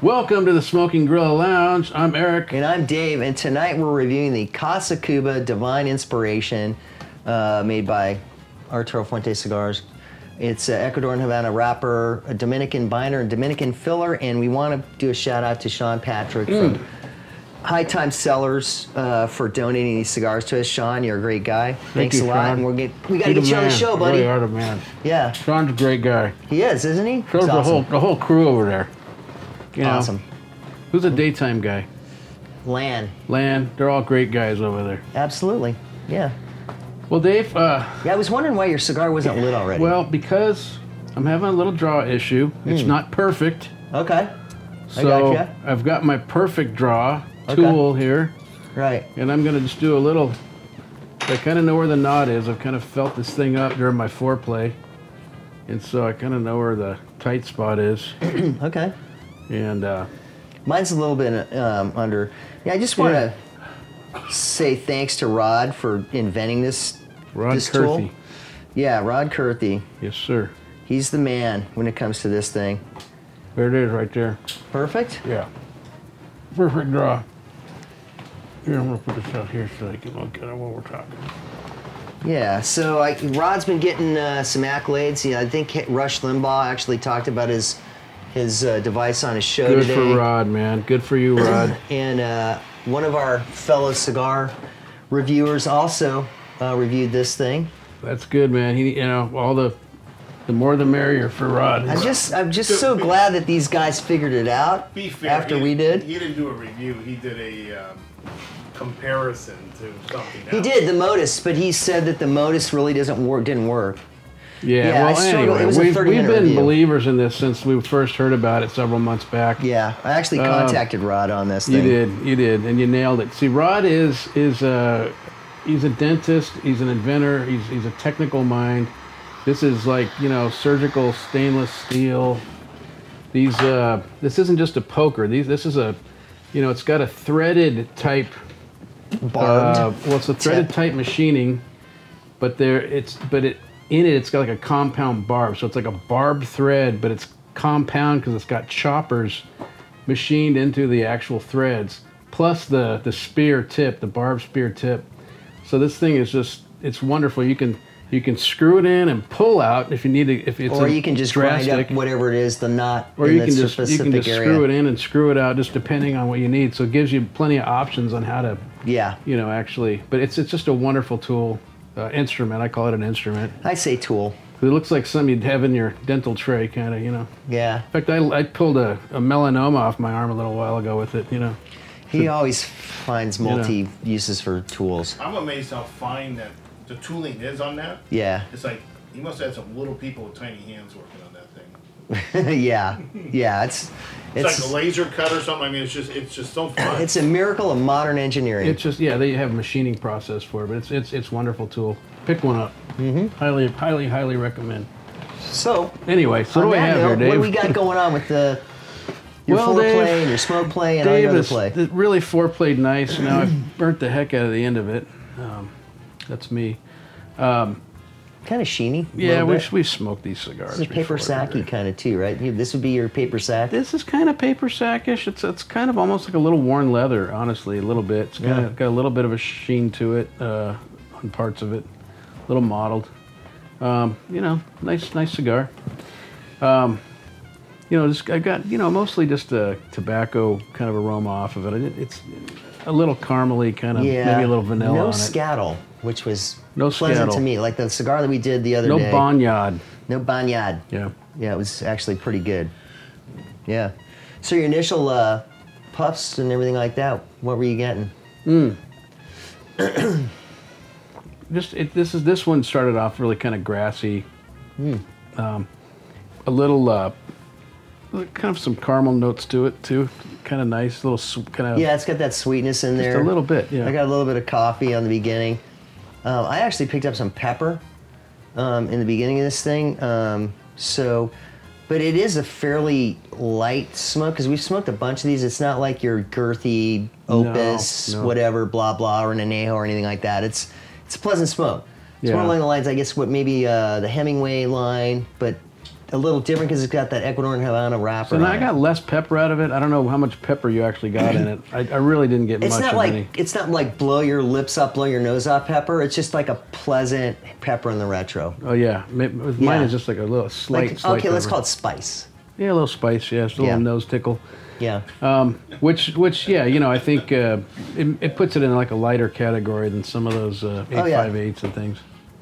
Welcome to the Smoking Grill Lounge. I'm Eric. And I'm Dave, and tonight we're reviewing the Casa Cuba Divine Inspiration made by Arturo Fuente Cigars. It's Ecuadorian Havana wrapper, a Dominican binder, and Dominican filler, and we want to do a shout out to Sean Patrick from High Time Cellars for donating these cigars to us. Sean, you're a great guy. Thanks a lot. And we got to get you on the show, buddy. Really are the man. Yeah. Sean's a great guy. He is, isn't he? Shows the whole crew over there. You know, awesome. Who's a daytime guy? Lan. They're all great guys over there. Absolutely. Yeah. Well, Dave. Yeah, I was wondering why your cigar wasn't lit already. Well, because I'm having a little draw issue. It's not perfect. Okay. So I gotcha. I've got my perfect draw tool here. Right. And I'm going to just do a little. I kind of know where the knot is. I've kind of felt this thing up during my foreplay. And so I kind of know where the tight spot is. Okay. And mine's a little bit under. Yeah, I just want to say thanks to Rod for inventing this tool. Yeah, Rod Kurthy. Yes, sir. He's the man when it comes to this thing. There it is right there. Perfect? Yeah. Perfect draw. Here, I'm going to put this out here so I can look at it while we're talking. Yeah, so Rod's been getting some accolades. Yeah, I think Rush Limbaugh actually talked about his device on his show today. Good for Rod, man. Good for you, Rod. And one of our fellow cigar reviewers also reviewed this thing. That's good, man. He, all the more the merrier for Rod. I'm just so glad that these guys figured it out. Be fair, after we did. He didn't do a review. He did a comparison to something else. He did the Modus, but he said that the Modus really didn't work. Yeah, well, anyway, it was we've been review. Believers in this since we first heard about it several months back. Yeah, I actually contacted Rod on this thing. You did, and you nailed it. See, Rod is he's a dentist, he's an inventor, he's a technical mind. This is like, surgical stainless steel. These this isn't just a poker. This is a, it's got a threaded type. Barbed. Well, it's a threaded type machining, but in it, it's got like a compound barb. So it's like a barbed thread, but it's compound because it's got choppers machined into the actual threads, plus the spear tip, the barbed spear tip. So this thing is it's wonderful. You can screw it in and pull out if you need to. If it's or you can just grind up whatever it is, the knot. Or you can just screw it in and screw it out, just depending on what you need. So it gives you plenty of options on how to. Yeah. Actually, but it's just a wonderful tool. Instrument. I call it an instrument. I say tool. It looks like something you'd have in your dental tray, kind of, Yeah. In fact, I pulled a melanoma off my arm a little while ago with it, He always finds multi-uses for tools. I'm amazed how fine that the tooling is on that. Yeah. It's like, he must have had some little people with tiny hands working on that thing. Yeah. It's like a laser cut or something. I mean, it's just so fun. It's a miracle of modern engineering. It's just, they have a machining process for it, but it's a wonderful tool. Pick one up. Highly, highly, highly recommend. So, anyway, so what do we have here, Dave? What do we got going on with your foreplay and your smoke play and all your other play? It really foreplayed nice. Now I've burnt the heck out of the end of it. That's me. Kind of sheeny. Yeah, we've smoked these cigars. This is paper sacky kind of too, right? This would be your paper sack. This is kind of paper sackish. It's kind of almost like a little worn leather, honestly, a little bit. It's kind of got a little bit of a sheen to it on parts of it, a little mottled. Nice cigar. I got mostly just a tobacco kind of aroma off of it. It's a little caramely kind of, maybe a little vanilla on it. No scattle, which was no pleasant scattle to me. Like the cigar that we did the other day. No barnyard. No barnyard. Yeah. Yeah, it was actually pretty good. Yeah. So your initial puffs and everything like that, what were you getting? This one started off really kind of grassy. A little kind of some caramel notes to it too. Kind of nice, little kind of. Yeah, it's got that sweetness in there. Just a little bit. Yeah. I got a little bit of coffee on the beginning. I actually picked up some pepper in the beginning of this thing. But it is a fairly light smoke because we've smoked a bunch of these. It's not like your girthy Opus, whatever, blah blah, or an Anejo or anything like that. It's a pleasant smoke. It's more along the lines, I guess, what maybe the Hemingway line, but a little different because it's got that Ecuadorian Havana wrapper. So now I got less pepper out of it. I don't know how much pepper you actually got in it. I really didn't get much of any. It's not like blow your lips up, blow your nose off pepper. It's just like a pleasant pepper in the retro. Oh yeah, mine is just like a little slight okay, pepper. let's call it spice. Yeah, a little spice. Yeah, just a little nose tickle. Yeah. Which yeah, you know, I think it puts it in like a lighter category than some of those 858s and things.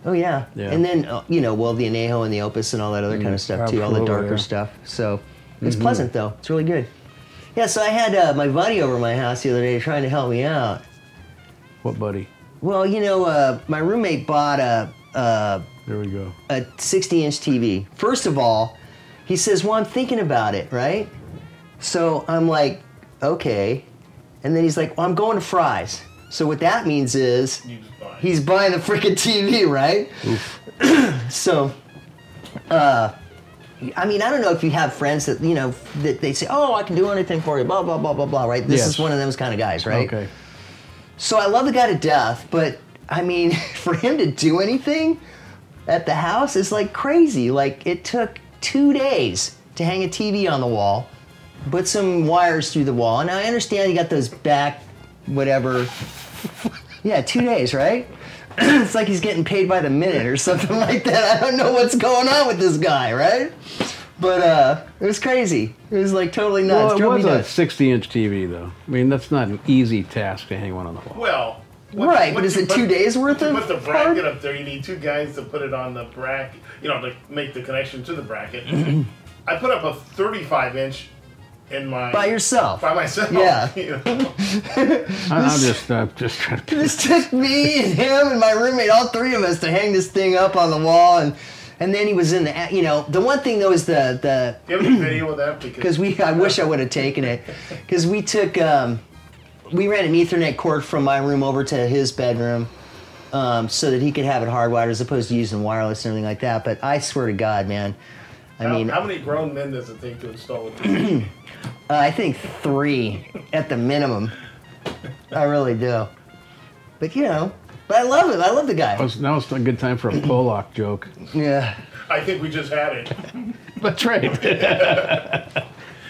Oh yeah. Yeah. And then you know, well, the Anejo and the Opus and all that other kind of stuff too, all the darker stuff. So it's pleasant though. It's really good. Yeah. So I had my buddy over at my house the other day trying to help me out. What buddy? Well, you know, my roommate bought There we go. a 60-inch TV. First of all, he says, "Well, I'm thinking about it, right?" So I'm like, "Okay," and then he's like, "Well, I'm going to Fry's." So what that means is he's buying the freaking TV, right? So, I mean, I don't know if you have friends that, you know, that they say, "Oh, I can do anything for you," blah, blah, blah, blah, blah, right? This is one of those kind of guys, right? Okay. So I love the guy to death, but, I mean, for him to do anything at the house is like crazy. Like, it took 2 days to hang a TV on the wall, put some wires through the wall, and I understand you got those back, whatever. Yeah, 2 days, right? It's like he's getting paid by the minute or something like that. I don't know what's going on with this guy, right? But it was crazy. It was like totally nuts. Well, it was a 60-inch TV, though. I mean, that's not an easy task to hang one on the wall. Well, but is it 2 days worth of? Put the bracket up there. You need two guys to put it on the bracket. You know, to make the connection to the bracket. I put up a 35-inch in my by yourself. By myself. Yeah. You know? I'm just trying to. This took me and him and my roommate, all three of us, to hang this thing up on the wall, and then he was in the, you know, the one thing though is the. Do you have any video of that? Because I wish I would have taken it, because we took we ran an Ethernet cord from my room over to his bedroom. So that he could have it hardwired as opposed to using wireless and everything like that. But I swear to God, man, I mean, how many grown men does it take to install a TV? I think 3 at the minimum. I really do. But you know, but I love it. I love the guy. Now it's a good time for a Polak joke. Yeah. I think we just had it. That's right.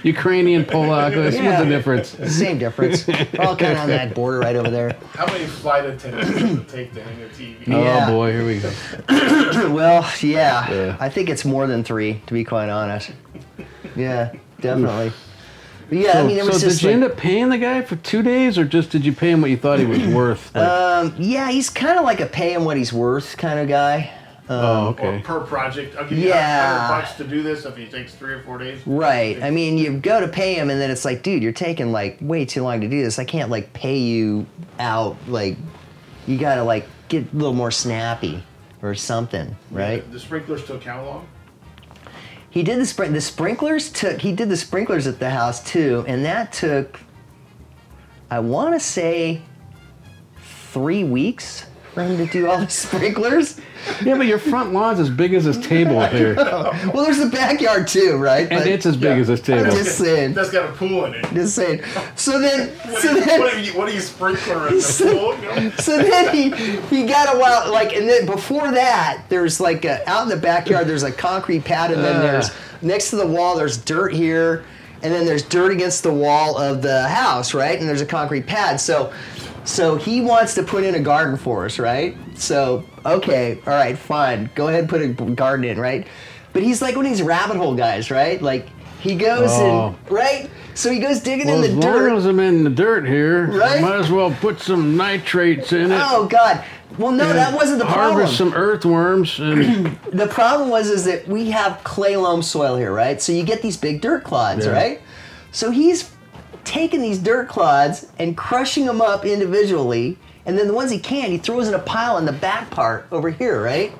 Ukrainian, Polak, what's the difference? Same difference. We're all kind of on that border right over there. How many flight attendants does it take to hang a TV? Yeah. Oh boy, here we go. Well, yeah. I think it's more than 3, to be quite honest. Yeah, definitely. But yeah, I mean, it was so just did you end up paying the guy for 2 days, or just did you pay him what you thought he was worth? Like, yeah, he's kind of like a pay him what he's worth kind of guy. okay. Or per project. I'll give you $100 to do this if it takes 3 or 4 days. Right. I mean, you go to pay him, and then it's like, dude, you're taking like way too long to do this. I can't like pay you out. Like, you gotta like get a little more snappy or something, right? The sprinklers took how long? He did the sprinklers took. He did the sprinklers at the house too, and that took, I want to say, 3 weeks for him to do all the sprinklers. Yeah, but your front lawn's as big as this table up here. Well, there's the backyard too, right? And it's as big as this table. I'm just saying. That's got a pool in it. Just saying. So then, what are you sprinkler in the pool? No? So then he got a while, like, and then before that, there's like out in the backyard, there's a concrete pad, and then there's next to the wall, there's dirt here, and then there's dirt against the wall of the house, right? And there's a concrete pad. So he wants to put in a garden for us, right? So, okay, all right, fine. Go ahead and put a garden in, right? But he's like one of these rabbit hole guys, right? Like, he goes and, right? So he goes digging in the dirt. As long as I'm in the dirt here, right? Might as well put some nitrates in it. Oh, God. Well, no, that wasn't the problem. Harvest some earthworms. And the problem was that we have clay loam soil here, right? So you get these big dirt clods, right? So he's taking these dirt clods and crushing them up individually, and then the ones he can, he throws in a pile in the back part over here, right?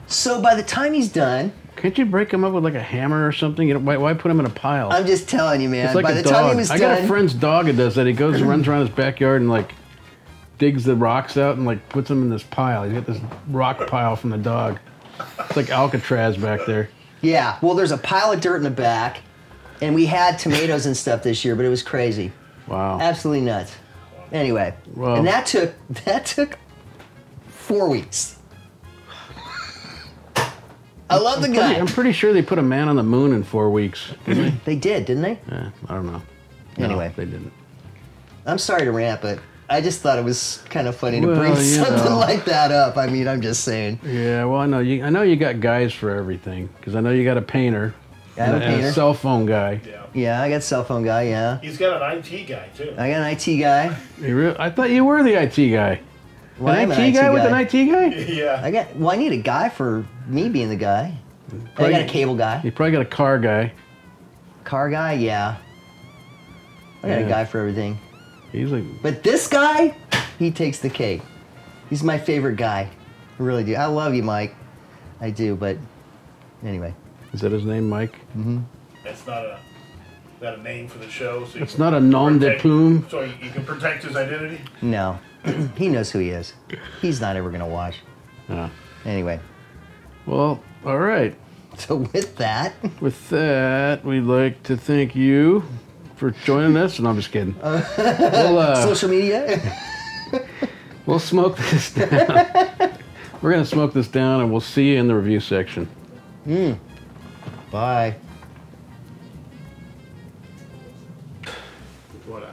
So by the time he's done... Can't you break them up with like a hammer or something? You know, why put them in a pile? I'm just telling you, man. It's like by a the dog. time he was done... I got a friend's dog that does that. He goes and runs around his backyard and like digs the rocks out and like puts them in this pile. He's got this rock pile from the dog. It's like Alcatraz back there. Yeah, well, there's a pile of dirt in the back, and we had tomatoes and stuff this year, but it was crazy. Wow. Absolutely nuts. Anyway, and that took 4 weeks. I love the guy. I'm pretty sure they put a man on the moon in 4 weeks. Didn't They did, didn't they? they? I don't know. Anyway. No, they didn't. I'm sorry to rant, but I just thought it was kind of funny to Well, bring you something know. like that up. I mean, I'm just saying. Yeah, well, I know you got guys for everything because I know you got a painter. I have a and painter. a cell phone guy. Yeah. Yeah, I got cell phone guy, yeah. He's got an IT guy too. I got an IT guy. I thought you were the IT guy. Well, I'm an IT guy with an IT guy? Yeah. I need a guy for me being the guy. I Probably- got a cable guy. You probably got a car guy. Car guy, yeah. I got Yeah. a guy for everything. He's like, But this guy, he takes the cake. He's my favorite guy. I really do. I love you, Mike. I do, but anyway. is that his name, Mike? That's not a name for the show. So you It's can not a nom de protect- plume. So you can protect his identity. No. He knows who he is. He's not ever going to watch. Ah. Anyway. Well, all right. So with that, With that, we'd like to thank you for joining us. No, I'm just kidding. social media. We'll smoke this down. We're going to smoke this down, and we'll see you in the review section. Bye. What?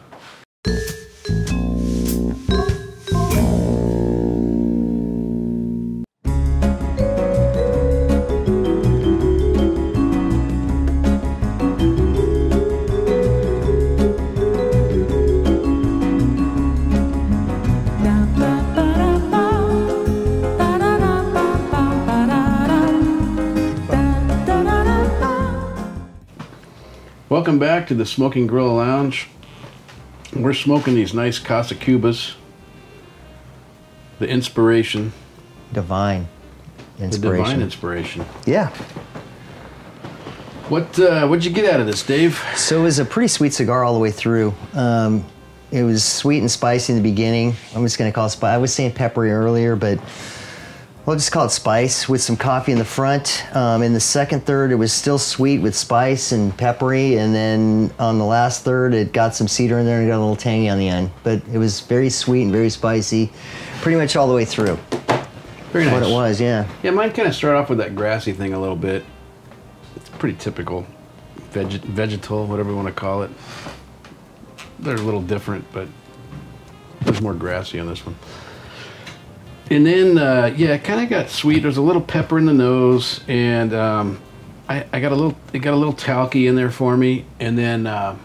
Welcome back to the Smoking Gorilla Lounge. We're smoking these nice Casa Cubas. The inspiration. Divine The inspiration. divine inspiration. Yeah. What'd you get out of this, Dave? So it was a pretty sweet cigar all the way through. It was sweet and spicy in the beginning. I'm just going to call it spice. I was saying peppery earlier, but we'll just call it spice with some coffee in the front. In the second third, it was still sweet with spice and peppery. And then on the last third, it got some cedar in there and it got a little tangy on the end. But it was very sweet and very spicy, pretty much all the way through. Very nice. What it was, yeah. Yeah, mine kind of started off with that grassy thing a little bit. It's pretty typical. Vegetal, whatever you want to call it. They're a little different, but there's more grassy on this one. And then, yeah, it kind of got sweet. There's a little pepper in the nose, and I got a little. It got a little talky in there for me. And then at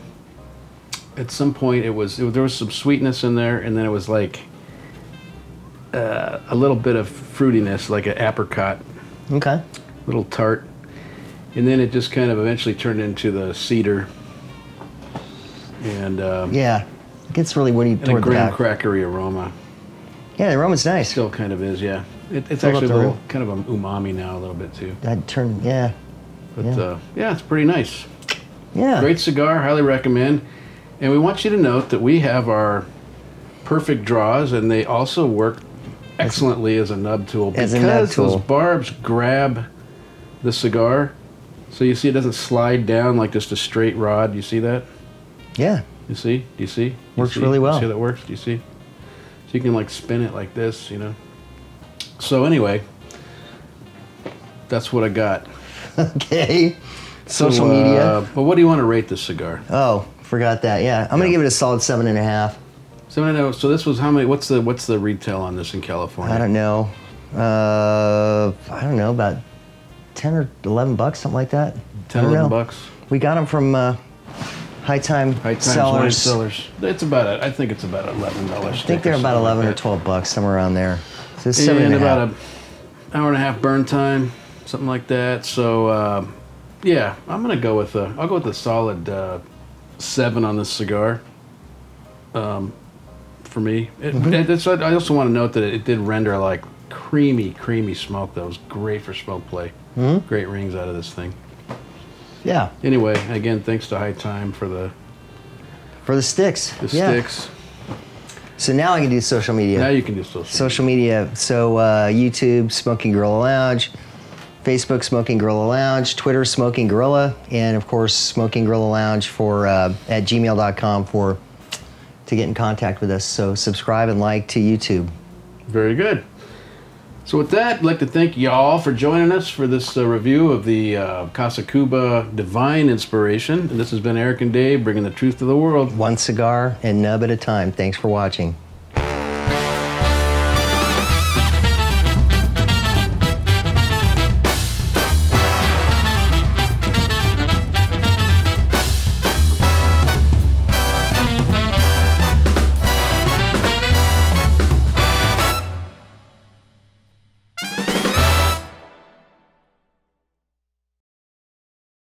some point, there was some sweetness in there, and then it was like a little bit of fruitiness, like an apricot, Okay. little tart. And then it just kind of eventually turned into the cedar. And Yeah. It gets really woody and a toward the graham back. crackery aroma. Yeah, the aroma's nice. Still kind of is, yeah. It's Fill up actually the a little, room. kind of an umami now a little bit too. I'd turn, yeah. But Yeah. yeah, it's pretty nice. Yeah. Great cigar, highly recommend. And we want you to note that we have our perfect draws, and they also work excellently as a nub tool As because a nub tool. those barbs grab the cigar. So you see, it doesn't slide down like just a straight rod. You see that? Yeah. You see? Do you see? Works see? really well. You see how that works? Do you see? So you can like spin it like this, you know. So anyway, that's what I got. Okay. Social So, media. But what do you want to rate this cigar? Oh, forgot that. Yeah, I'm gonna give it a solid 7.5. So I know. So this was how many? What's the retail on this in California? I don't know. About 10 or 11 bucks, something like that. 10, I don't know. $11. We got them from High Time High Times Wine Cellars. Cellars. It's about it. I think it's about $11. I think they're about 11 or 12 bucks, somewhere around there. So it's 7.5. And about an hour and a half burn time, something like that. So yeah, I'll go with a solid 7 on this cigar. For me, I also want to note that it did render like creamy smoke. That was great for smoke play. Great rings out of this thing. Yeah, Anyway, again, thanks to High Time for the sticks. Yeah. sticks. So now I can do social media. Now you can do Social media. So YouTube, Smoking Gorilla Lounge. Facebook, Smoking Gorilla Lounge. Twitter, Smoking Gorilla. And of course, Smoking Gorilla Lounge at gmail.com to get in contact with us. So subscribe and like to YouTube. Very good. So with that, I'd like to thank y'all for joining us for this review of the Casa Cuba Divine Inspiration. And this has been Eric and Dave bringing the truth to the world. One cigar and nub at a time. Thanks for watching.